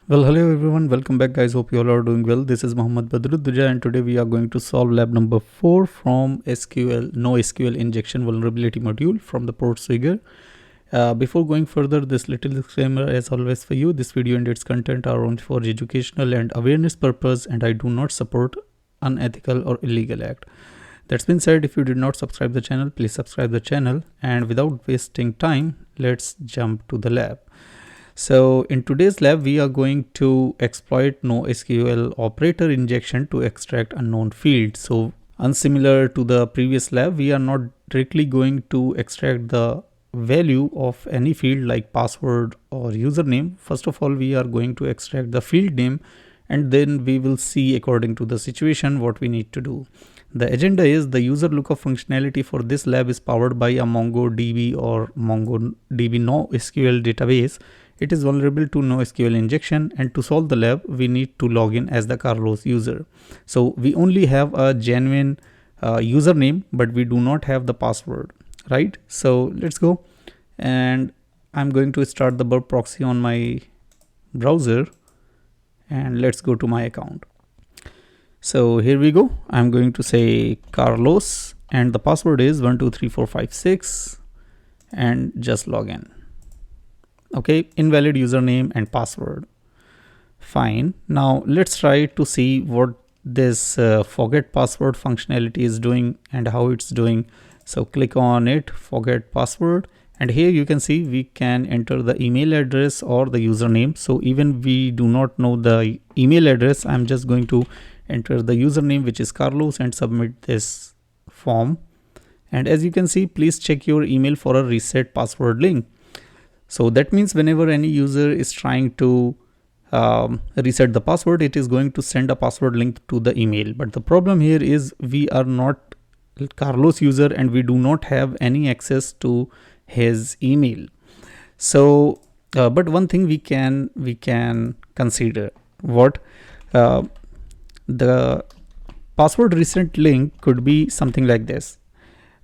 Well, hello everyone, welcome back guys. Hope you all are doing well. This is Mohammad Badruddin and today we are going to solve lab number 4 from SQL NoSQL injection vulnerability module from the Port figure. Before going further, this little disclaimer as always for you. This video and its content are only for educational and awareness purpose and I do not support unethical or illegal act. That's been said, if you did not subscribe the channel, please subscribe the channel, and without wasting time, let's jump to the lab. So in today's lab, we are going to exploit NoSQL operator injection to extract unknown fields. So unsimilar to the previous lab, we are not directly going to extract the value of any field like password or username. First of all, we are going to extract the field name, and then we will see according to the situation what we need to do. The agenda is the user lookup functionality for this lab is powered by a MongoDB or MongoDB NoSQL database. It is vulnerable to NoSQL injection, and to solve the lab, we need to log in as the Carlos user. So we only have a genuine username, but we do not have the password, right? So let's go, and I'm going to start the burp proxy on my browser, and let's go to my account. So here we go. I'm going to say Carlos, and the password is 123456, and just log in. Okay, invalid username and password. Fine. Now let's try to see what this forget password functionality is doing and how it's doing. So click on it, forget password, and here you can see we can enter the email address or the username. So even we do not know the email address, I'm just going to enter the username, which is Carlos, and submit this form. And as you can see, please check your email for a reset password link. So that means whenever any user is trying to reset the password, it is going to send a password link to the email. But the problem here is we are not Carlos user and we do not have any access to his email. So but one thing we can consider, what the password reset link could be something like this: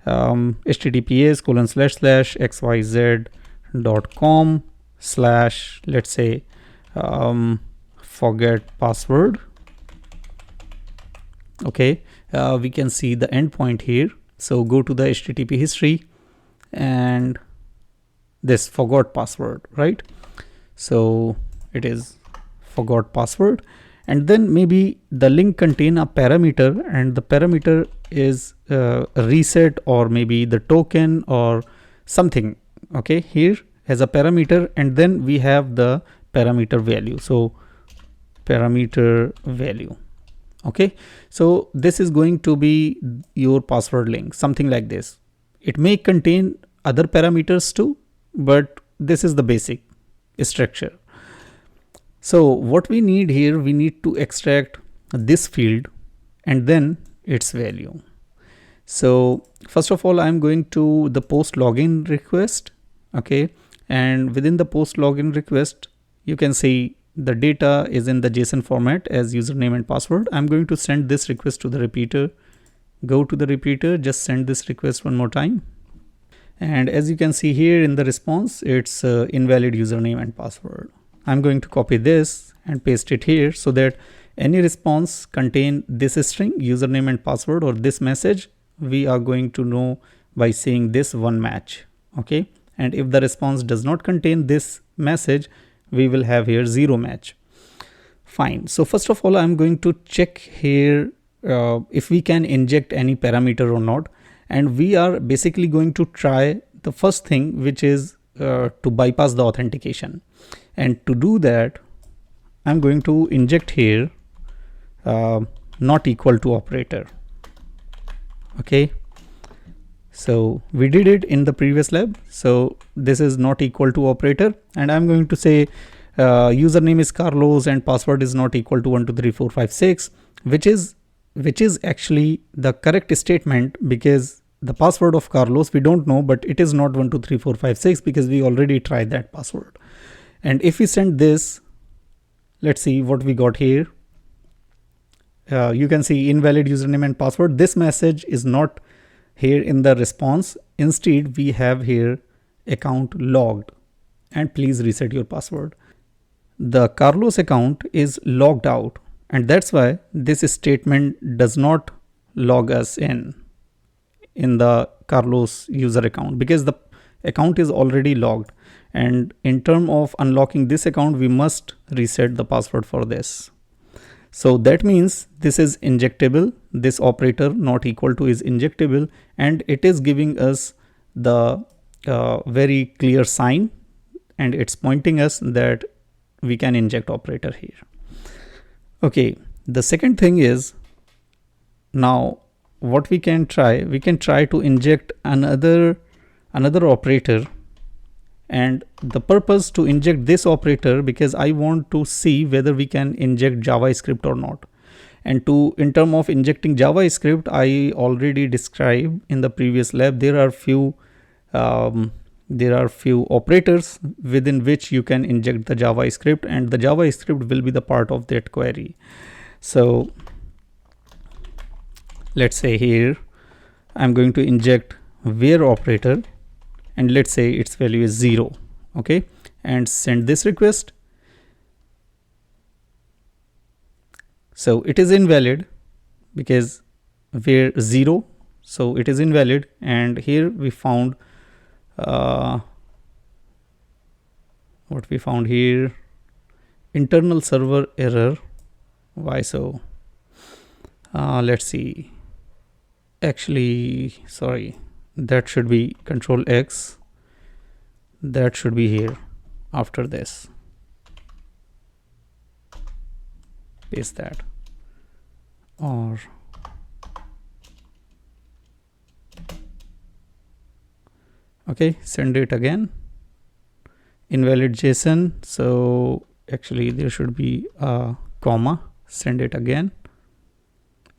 https://xyz.com/ let's say forget password. Okay, we can see the endpoint here. So go to the HTTP history and this forgot password, right? So it is forgot password, and then maybe the link contain a parameter, and the parameter is reset or maybe the token or something. Okay, here as a parameter, and then we have the parameter value. So parameter value. Okay, so this is going to be your password link, something like this. It may contain other parameters too, but this is the basic structure. So what we need here, we need to extract this field and then its value. So first of all, I'm going to the post login request. Okay, and within the post login request, you can see the data is in the JSON format as username and password. I'm going to send this request to the repeater. Go to the repeater, just send this request one more time. And as you can see here in the response, it's invalid username and password. I'm going to copy this and paste it here so that any response contain this string, username and password, or this message, we are going to know by seeing this one match. Okay, and if the response does not contain this message, we will have here 0 match. Fine. So first of all, I'm going to check here if we can inject any parameter or not, and we are basically going to try the first thing, which is to bypass the authentication. And to do that, I'm going to inject here not equal to operator. Okay, so we did it in the previous lab. So this is not equal to operator, and I'm going to say username is Carlos and password is not equal to 123456, which is actually the correct statement, because the password of Carlos we don't know, but it is not 123456 because we already tried that password. And if we send this, let's see what we got here. You can see invalid username and password. This message is not here in the response. Instead, we have here account logged and please reset your password. the Carlos account is logged out, and that's why this statement does not log us in the Carlos user account, because the account is already logged, and in terms of unlocking this account we must reset the password for this. So that means this is injectable, this operator not equal to is injectable, and it is giving us the very clear sign, and it's pointing us that we can inject operator here. Okay, the second thing is, now what we can try to inject another operator, and the purpose to inject this operator, because I want to see whether we can inject JavaScript or not. And in terms of injecting JavaScript, I already described in the previous lab, there are few operators within which you can inject the JavaScript, and the JavaScript will be the part of that query. So let's say here I'm going to inject where operator, and let's say its value is 0. Okay, and send this request. So it is invalid because where 0, so it is invalid. And here we found what we found here, internal server error. Why so? Let's see. Actually, sorry, that should be Control X. That should be here after this. Paste that. Or okay, send it again. Invalid JSON. So actually there should be a comma. Send it again.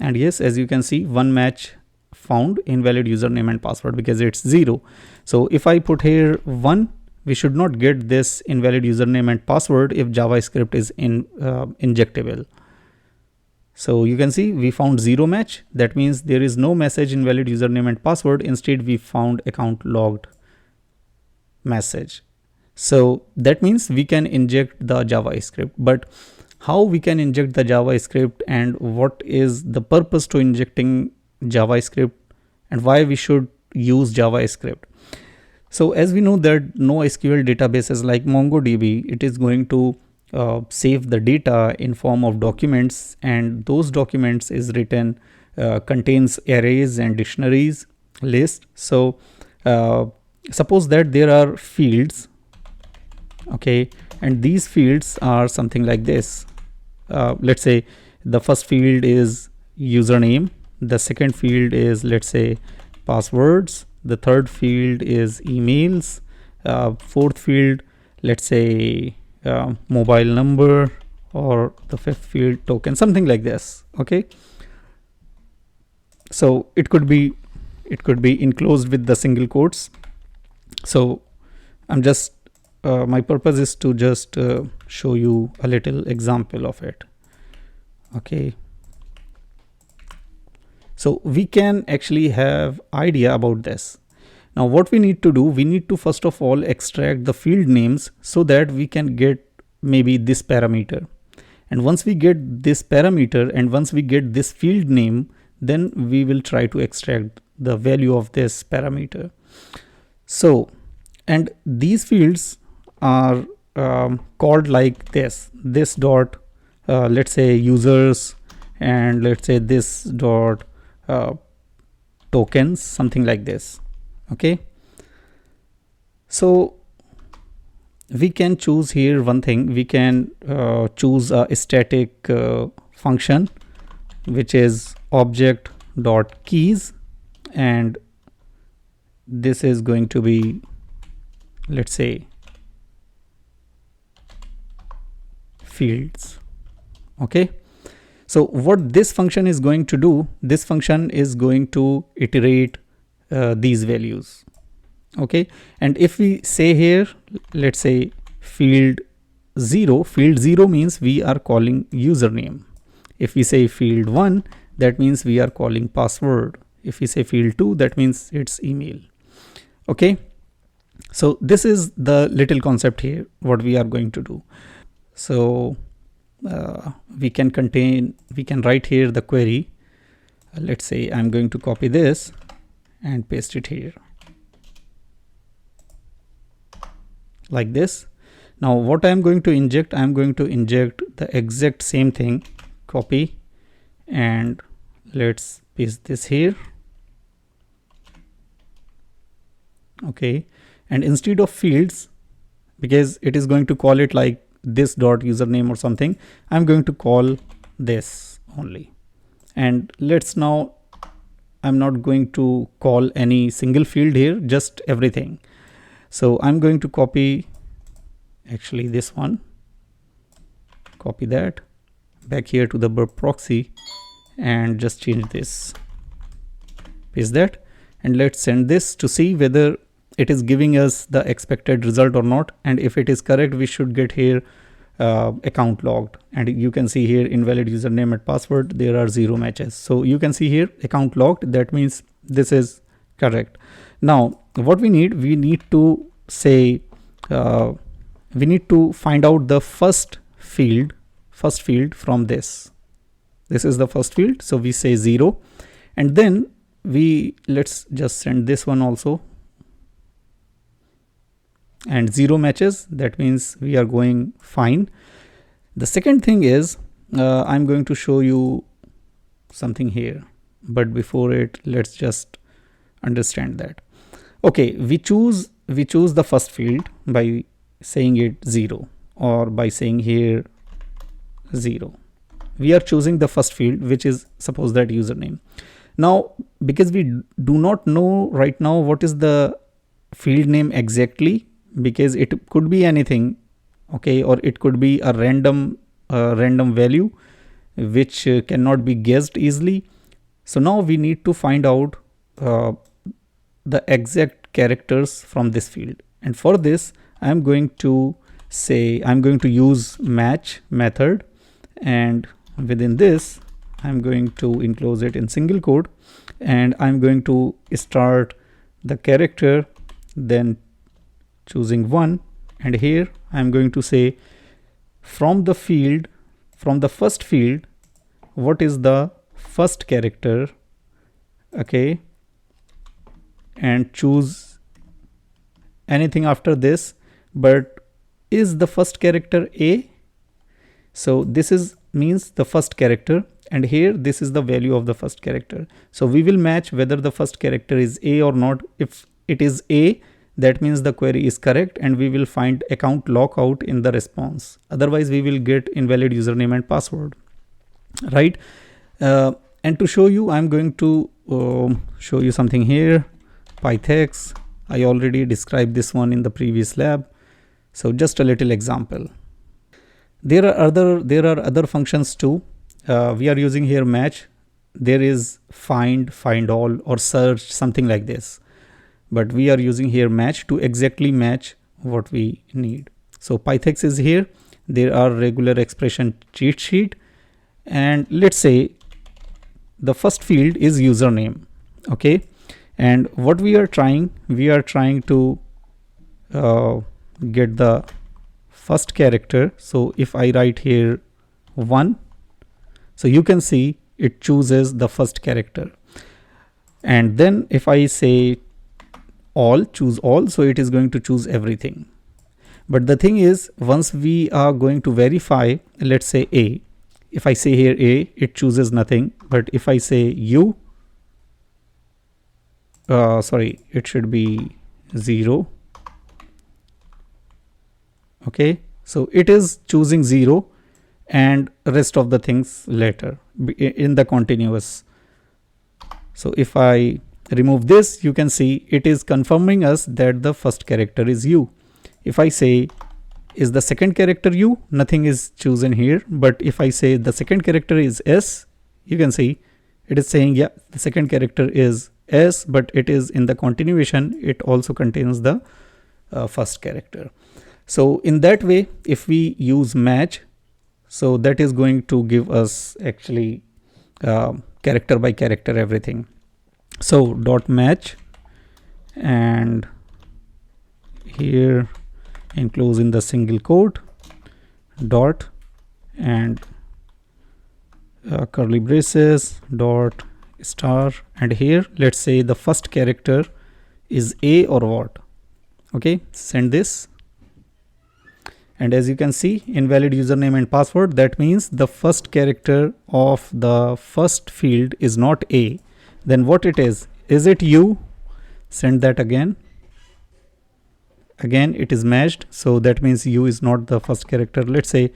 And yes, as you can see, one match found, invalid username and password, because it's 0. So if I put here 1, we should not get this invalid username and password if JavaScript is injectable. So you can see we found 0 match. That means there is no message invalid username and password. Instead we found account logged message. So that means we can inject the JavaScript. But how we can inject the JavaScript, and what is the purpose to injecting JavaScript, and why we should use JavaScript? So as we know that NoSQL databases like MongoDB, it is going to save the data in form of documents, and those documents is written contains arrays and dictionaries list. So suppose that there are fields, okay, and these fields are something like this. Let's say the first field is username, the second field is, let's say, passwords, the third field is emails, fourth field, let's say mobile number, or the fifth field token, something like this. Okay, so it could be enclosed with the single quotes. So I'm just my purpose is to just show you a little example of it. Okay, so we can actually have idea about this. Now what we need to do, we need to first of all extract the field names so that we can get maybe this parameter. And once we get this parameter, and once we get this field name, then we will try to extract the value of this parameter. So, and these fields are called like this dot let's say users, and let's say this dot tokens, something like this. Okay, so we can choose here one thing. We can choose a static function which is object dot keys, and this is going to be, let's say, fields. Okay, so what this function is going to do, this function is going to iterate these values. Okay, and if we say here, let's say field 0 means we are calling username. If we say field 1, that means we are calling password. If we say field 2, that means it's email. Okay, so this is the little concept here, what we are going to do. So we can write here the query. Let's say I'm going to copy this and paste it here like this. Now what I'm going to inject, I'm going to inject the exact same thing, copy, and let's paste this here. Okay, and instead of fields, because it is going to call it like this dot username or something, I'm going to call this only. And let's now, I'm not going to call any single field here, just everything. So I'm going to copy actually this one, copy that back here to the burp proxy and just change this, paste that, and let's send this to see whether it is giving us the expected result or not. And if it is correct, we should get here account logged, and you can see here invalid username and password, there are 0 matches. So you can see here account logged, that means this is correct. Now what we need to say, we need to find out the first field from this is the first field, so we say 0, and then let's just send this one also, and 0 matches, that means we are going fine. The second thing is I'm going to show you something here, but before it, let's just understand that. Okay, we choose the first field by saying it 0, or by saying here 0. We are choosing the first field, which is, suppose that, username. Now because we do not know right now what is the field name exactly, because it could be anything, okay, or it could be a random value which cannot be guessed easily. So now we need to find out the exact characters from this field, and for this I'm going to use match method, and within this I'm going to enclose it in single quote, and I'm going to start the character, then choosing 1, and here I'm going to say from the first field, what is the first character, okay, and choose anything after this, but is the first character A? So this means the first character, and here this is the value of the first character. So we will match whether the first character is A or not. If it is A, that means the query is correct, and we will find account lockout in the response. Otherwise we will get invalid username and password, right? And to show you, I'm going to show you something here, Pythex. I already described this one in the previous lab, so just a little example. There are other functions too. We are using here match. There is find all, or search, something like this, but we are using here match to exactly match what we need. So Pythex is here. There are regular expression cheat sheet, and let's say the first field is username, okay, and what we are trying to get the first character. So if I write here 1, so you can see it chooses the first character, and then if I say choose all, so it is going to choose everything. But the thing is, once we are going to verify, let's say A, if I say here A, it chooses nothing, but if I say U, it should be 0, okay, so it is choosing 0, and rest of the things later in the continuous. So if I remove this, you can see it is confirming us that the first character is U. If I say is the second character U, nothing is chosen here, but if I say the second character is S, you can see it is saying, yeah, the second character is S, but it is in the continuation, it also contains the first character. So in that way, if we use match, so that is going to give us actually character by character everything. So dot match, and here enclose in the single quote, dot and curly braces dot star, and here let's say the first character is A or what. Okay, send this, and as you can see, invalid username and password. That means the first character of the first field is not A. Then what it is it U? Send that again. Again it is matched, so that means U is not the first character. Let's say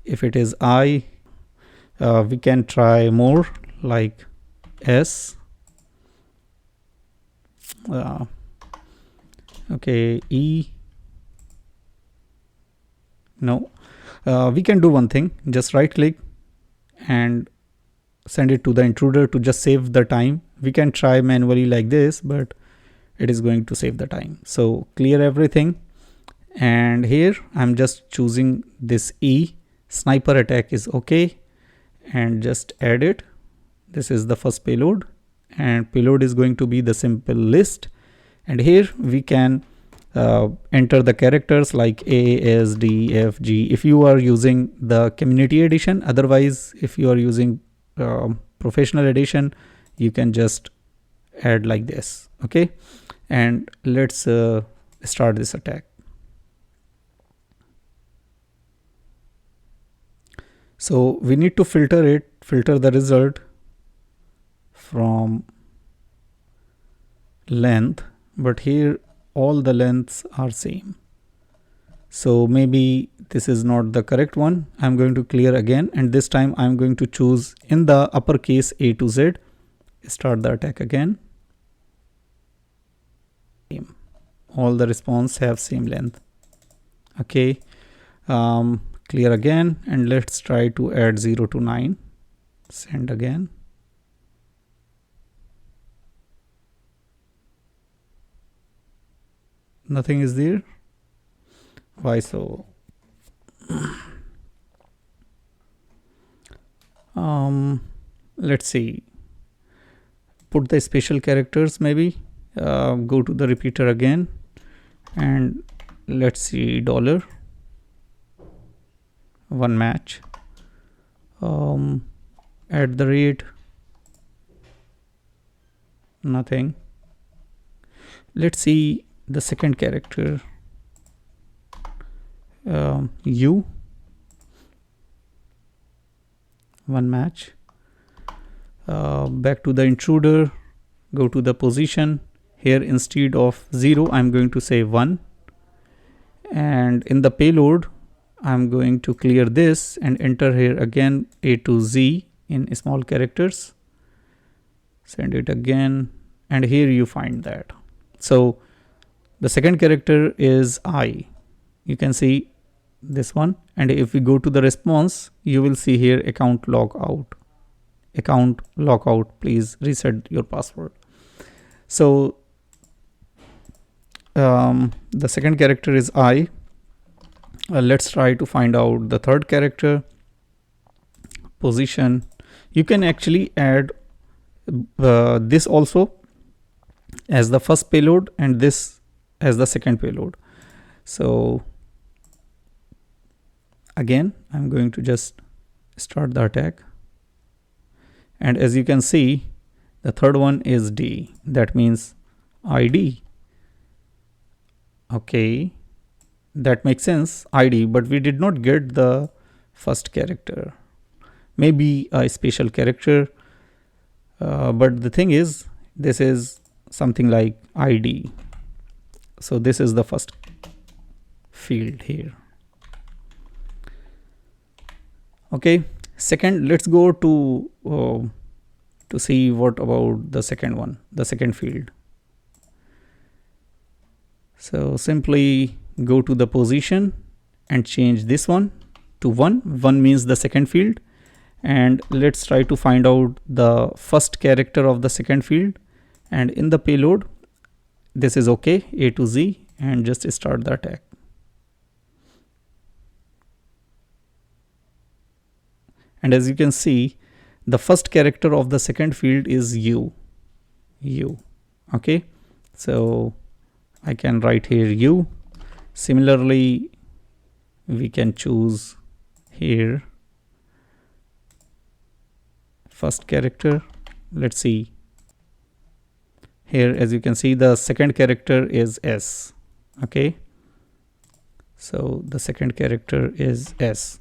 if it is I, we can try more, like S. Okay, E. No, we can do one thing, just right click and send it to the intruder to just save the time. We can try manually like this, but it is going to save the time. So clear everything, and here I'm just choosing this E. Sniper attack is okay, and just add it. This is the first payload, and payload is going to be the simple list, and here we can enter the characters like A, S, D, F, G if you are using the community edition. Otherwise, if you are using professional edition, you can just add like this. Okay, and let's start this attack. So we need to filter the result from length, but here all the lengths are same, so maybe this is not the correct one. I'm going to clear again, and this time I'm going to choose in the uppercase A to Z. Start the attack again. All the response have same length. Okay, clear again, and let's try to add 0 to 9. Send again. Nothing is there. Why so? Let's see. Put the special characters maybe. Go to the repeater again, and let's see $1 match. At the rate. Nothing. Let's see the second character, U. 1 match. Back to the intruder, go to the position. Here instead of 0 I'm going to say 1, and in the payload I'm going to clear this and enter here again A to Z in small characters. Send it again, and here you find that. So the second character is I. You can see this one, and if we go to the response, you will see here account logout. Account logout, please reset your password. So the second character is I. Let's try to find out the third character. Position. You can actually add this also as the first payload and this as the second payload. So again I'm going to just start the attack, and as you can see the third one is D. That means ID. Okay, that makes sense, ID, but we did not get the first character. Maybe a special character, but the thing is this is something like ID, so this is the first field here. Okay, second, let's go to see what about the second one, the second field. So simply go to the position and change this one to 1. 1 means the second field, and let's try to find out the first character of the second field, and in the payload this is okay, A to Z, and just start the attack. And as you can see, the first character of the second field is U. Okay, so I can write here U. Similarly, we can choose here first character. Let's see here, as you can see, the second character is S. Okay, so the second character is S.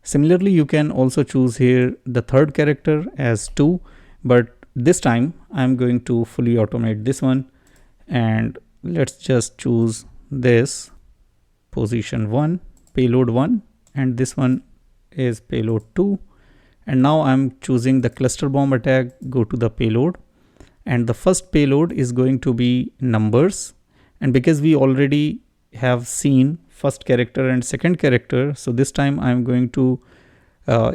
Similarly, you can also choose here the third character as 2, but this time I'm going to fully automate this one, and let's just choose this position 1, payload 1, and this one is payload 2. And now I'm choosing the cluster bomb attack. Go to the payload, and the first payload is going to be numbers, and because we already have seen first character and second character, so this time I'm going to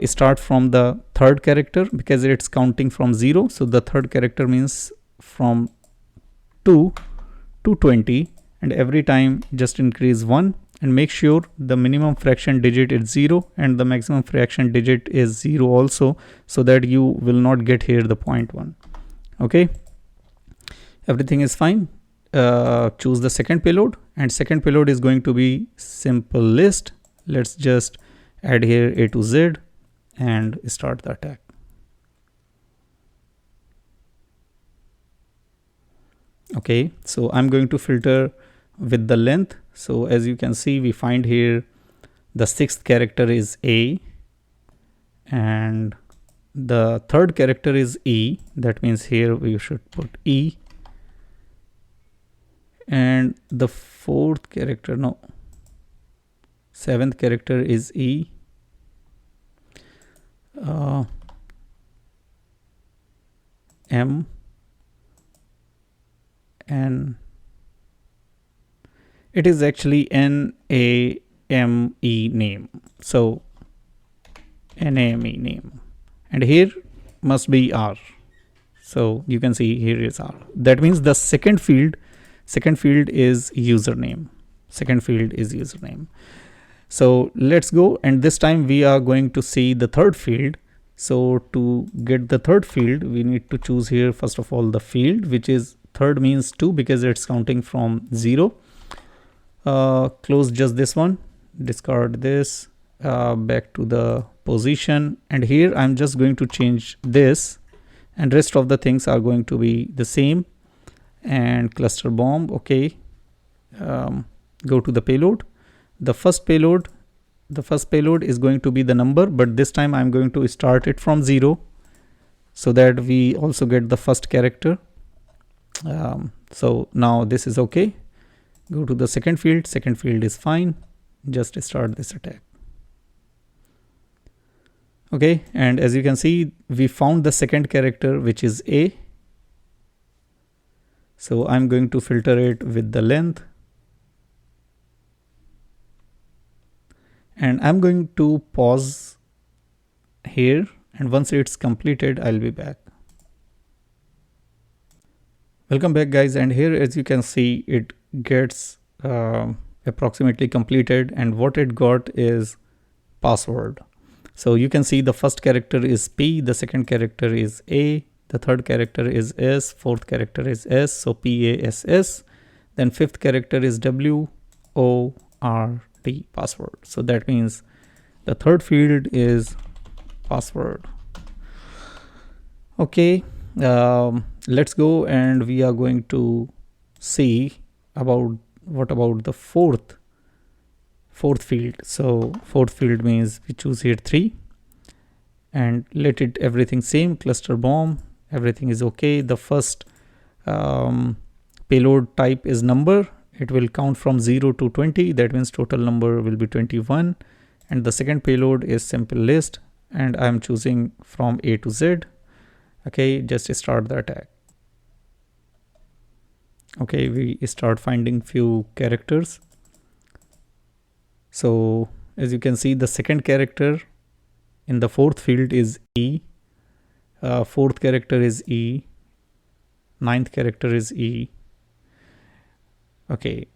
start from the third character because it's counting from 0. So the third character means from 2 to 20, and every time just increase 1, and make sure the minimum fraction digit is 0 and the maximum fraction digit is 0 also, so that you will not get here the 0.1. Okay, everything is fine. Choose the second payload, and second payload is going to be simple list. Let's just add here A to Z and start the attack. Okay, so I'm going to filter with the length. So as you can see, we find here the 6th character is A and the 3rd character is E. That means here we should put E, and the 4th character, no, 7th character is E. M, and it is actually NAME name. So NAME name, and here must be R. So you can see here is R. That means the second field is username. Second field is username. So let's go, and this time we are going to see the third field. So to get the third field, we need to choose here first of all the field, which is third means 2 because it's counting from 0. Close just this one, discard this, back to the position, and here I'm just going to change this, and rest of the things are going to be the same. And cluster bomb, okay. Go to the payload. The first payload is going to be the number, but this time I'm going to start it from 0 so that we also get the first character. So now this is okay. Go to the second field is fine. Just start this attack. Okay, and as you can see, we found the second character, which is A. So I'm going to filter it with the length, and I'm going to pause here, and once it's completed, I'll be back. Welcome back, guys, and here as you can see, it gets approximately completed, and what it got is password. So you can see the first character is P, the second character is A, the third character is S, fourth character is S, so PASS, then fifth character is WORD, password. So that means the third field is password. Okay, let's go, and we are going to see about what about the fourth field. So fourth field means we choose here 3 and let it everything same, cluster bomb, everything is okay. The first payload type is number. It will count from 0 to 20. That means total number will be 21. And the second payload is simple list, and I'm choosing from A to Z. Okay, just start the attack. Okay, we start finding few characters. So as you can see, the second character in the fourth field is E, fourth character is E, ninth character is E. Okay,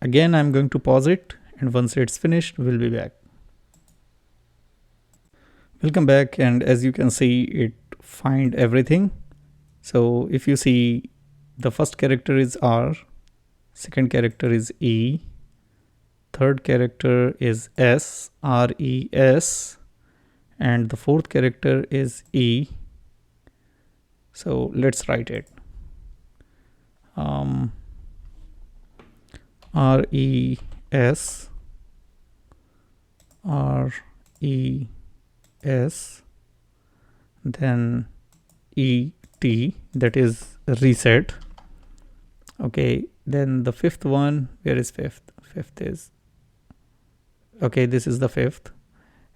again I'm going to pause it, and once it's finished, we'll be back. Welcome back, and as you can see, it find everything. So if you see, the first character is R, second character is E, third character is S, RES, and the fourth character is E. So let's write it. RES, RES, then ET, that is reset. Okay, then the fifth one, where is fifth? Fifth is, okay, this is the fifth,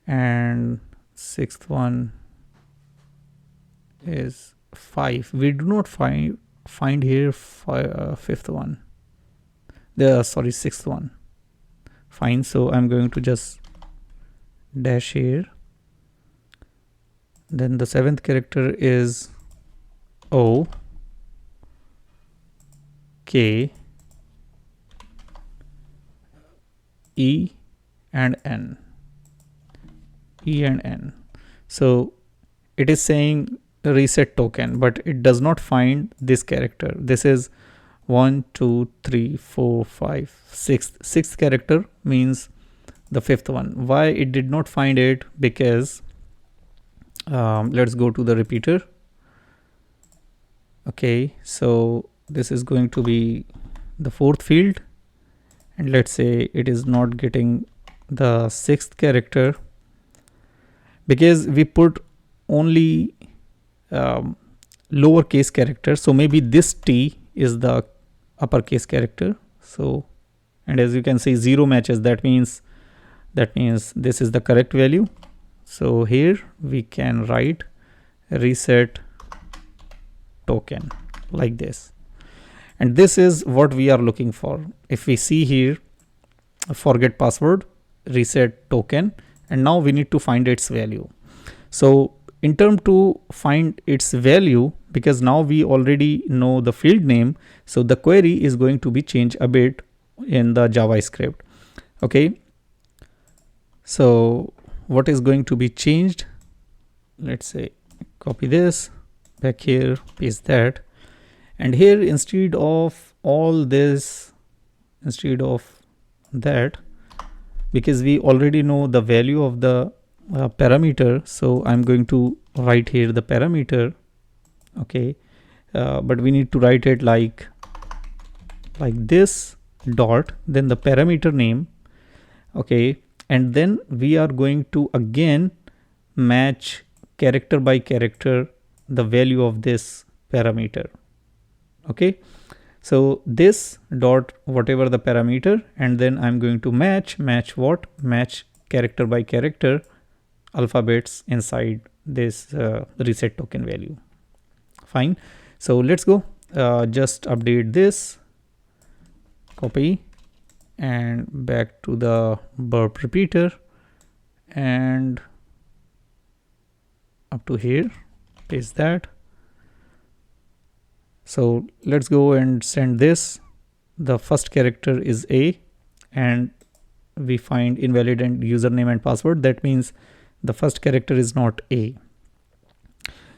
and sixth one is 5. We do not find here fifth one, sixth one. Fine, so I'm going to just dash here. Then the seventh character is O, K, E and N. E and N. So it is saying reset token, but it does not find this character. This is 1, 2, 3, 4, 5, 6. Sixth character means the fifth one. Why it did not find it? Because let's go to the repeater. Okay, so this is going to be the fourth field, and let's say it is not getting the sixth character because we put only lowercase character. So maybe this T is the uppercase character. So, and as you can see, 0 matches. That means this is the correct value. So here we can write reset token like this, and this is what we are looking for. If we see here, forget password, reset token, and now we need to find its value. So in term to find its value, because now we already know the field name, so the query is going to be changed a bit in the JavaScript. Okay, so what is going to be changed? Let's say copy this back here, paste that, and here instead of all this, instead of that, because we already know the value of the parameter, so I'm going to write here the parameter. Okay, but we need to write it like this dot, then the parameter name. Okay, and then we are going to again match character by character the value of this parameter. Okay, so this dot whatever the parameter, and then I'm going to match what? Match character by character alphabets inside this reset token value. Fine, so let's go just update this, copy, and back to the burp repeater, and up to here, paste that. So let's go and send this. The first character is A, and we find invalid and username and password. That means the first character is not A.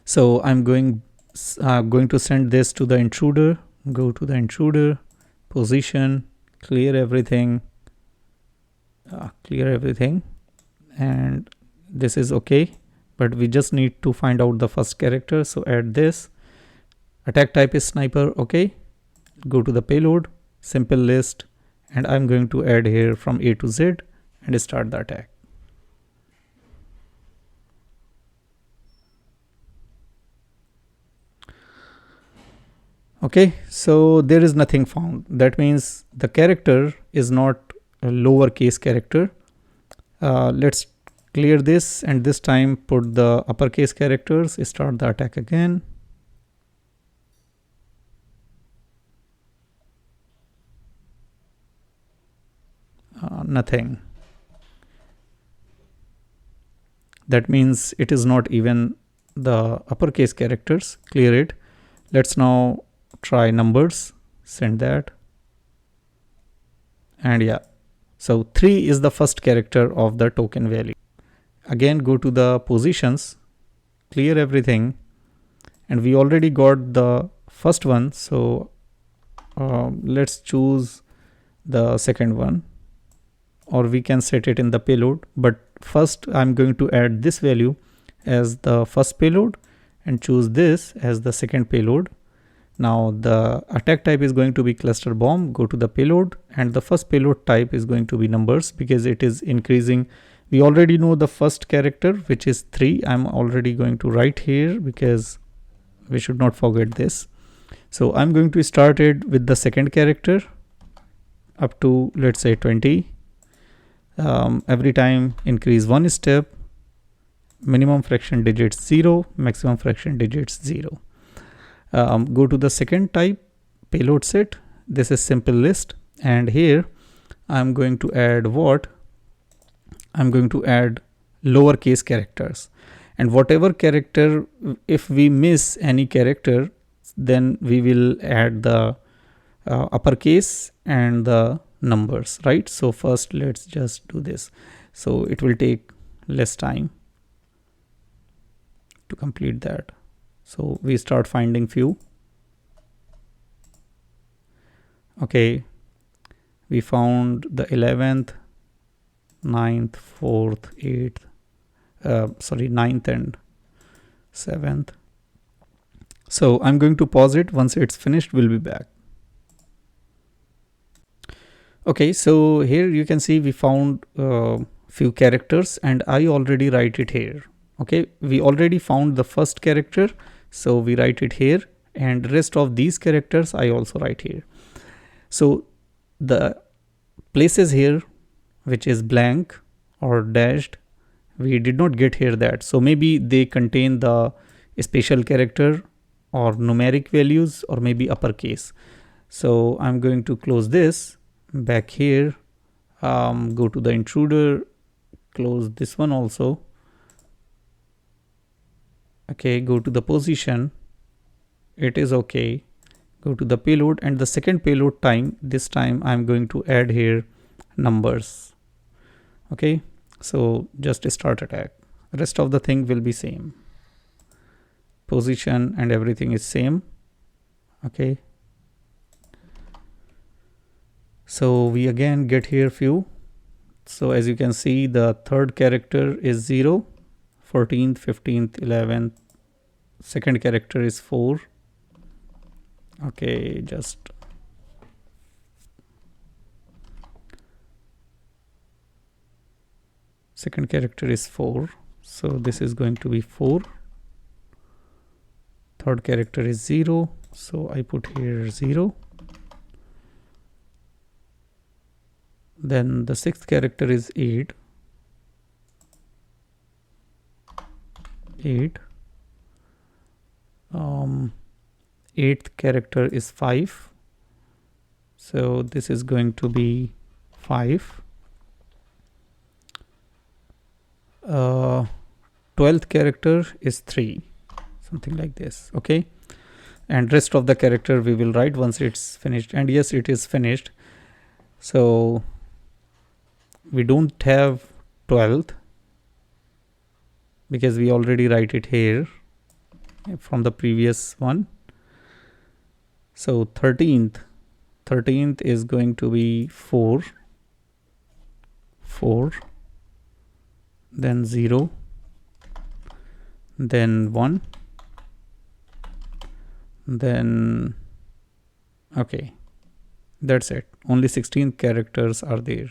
So I'm going to send this to the intruder. Go to the intruder, position, clear everything, and this is okay, but we just need to find out the first character. So add this. Attack type is sniper. Okay, go to the payload, simple list, and I'm going to add here from A to Z and start the attack. Okay, so there is nothing found. That means the character is not a lowercase character. Let's clear this, and this time put the uppercase characters. Start the attack again. Nothing. That means it is not even the uppercase characters. Clear it. Let's now try numbers, send that, and yeah, so 3 is the first character of the token value. Again, go to the positions, clear everything, and we already got the first one, so let's choose the second one. or we can set it in the payload. But first I'm going to add this value as the first payload and choose this as the second payload. Now the attack type is going to be cluster bomb. Go to the payload, and the first payload type is going to be numbers because it is increasing. We already know the first character, which is 3. I'm already going to write here because we should not forget this. So I'm going to start it with the second character up to, let's say, 20. Every time increase 1 step, minimum fraction digits 0, maximum fraction digits 0. Go to the second type, payload set. This is simple list, and here I'm going to add what? I'm going to add lowercase characters, and whatever character, if we miss any character, then we will add the uppercase and the numbers, right? So first let's just do this, so it will take less time to complete that. So we start finding few. Okay, we found the 11th, 9th, 4th, 8th, 9th and 7th. So I'm going to pause it. Once it's finished, we'll be back. Okay, so here you can see we found few characters, and I already write it here. Okay, we already found the first character, so we write it here, and rest of these characters I also write here. So the places here which is blank or dashed, we did not get here that, so maybe they contain the special character or numeric values or maybe uppercase. So I'm going to close this. Back here, go to the intruder, close this one also. Okay, go to the position, it is okay. Go to the payload, and the second payload time, this time I'm going to add here numbers. Okay, so just start attack. Rest of the thing will be same. Position and everything is same. Okay, so we again get here few. So as you can see, the third character is 0, 14th, 15th, 11th, second character is 4. Okay, just second character is 4, so this is going to be 4. Third character is 0, so I put here 0. Then the sixth character is 8. 8. Eighth character is 5, so this is going to be 5. 12th character is 3, something like this. Okay, and rest of the character we will write once it's finished. And yes, it is finished. So we don't have 12th because we already write it here from the previous one. So 13th is going to be 4, then 0, then 1, then okay, that's it. Only 16 characters are there.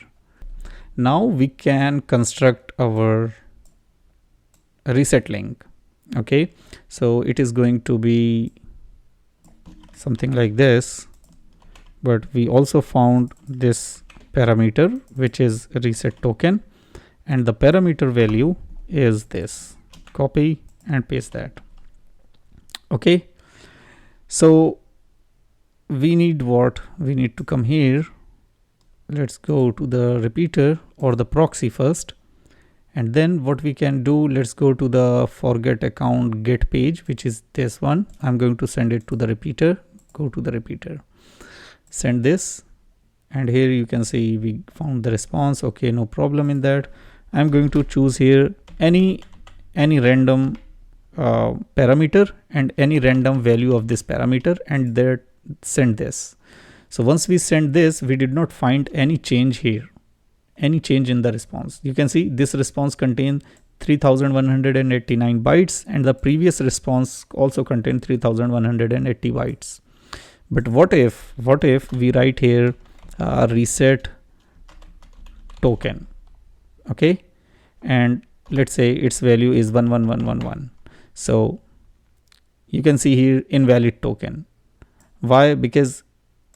Now we can construct our reset link. Okay, so it is going to be something like this, but we also found this parameter which is reset token, and the parameter value is this. Copy and paste that. Okay, so we need what? We need to come here. Let's go to the repeater or the proxy first, and then what we can do, let's go to the forget account get page, which is this one. I'm going to send it to the repeater. Go to the repeater, send this, and here you can see we found the response. Okay, no problem in that. I'm going to choose here any random parameter and any random value of this parameter, and there send this. So once we send this, we did not find any change here any change in the response. You can see this response contains 3189 bytes and the previous response also contained 3180 bytes. But what if we write here reset token, okay, and let's say its value is 11111. So you can see here invalid token. Why? Because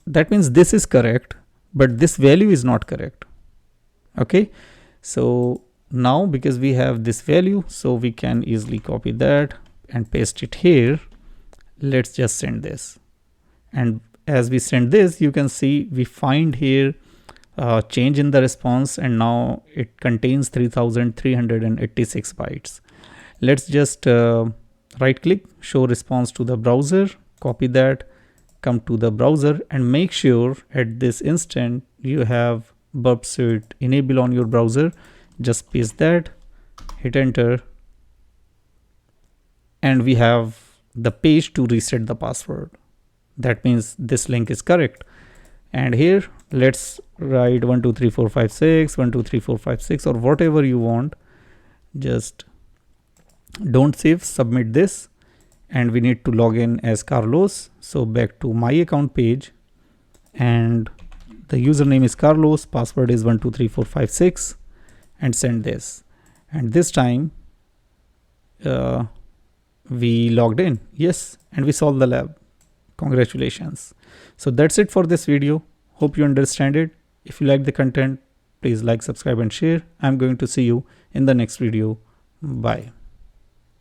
that means this is correct but this value is not correct. Okay, so now because we have this value, so we can easily copy that and paste it here. Let's just send this, and as we send this, you can see we find here change in the response, and now it contains 3386 bytes. Let's just right click, show response to the browser, copy that, come to the browser, and make sure at this instant you have burp suite enable on your browser. Just paste that, hit enter, and we have the page to reset the password. That means this link is correct. And here let's write 123456 123456 or whatever you want. Just don't save, submit this, and we need to log in as Carlos. So back to my account page, and the username is Carlos, password is 123456, and send this. And this time we logged in, yes, and we solved the lab. Congratulations. So that's it for this video. Hope you understand it. If you like the content, please like, subscribe and share. I'm going to see you in the next video. Bye.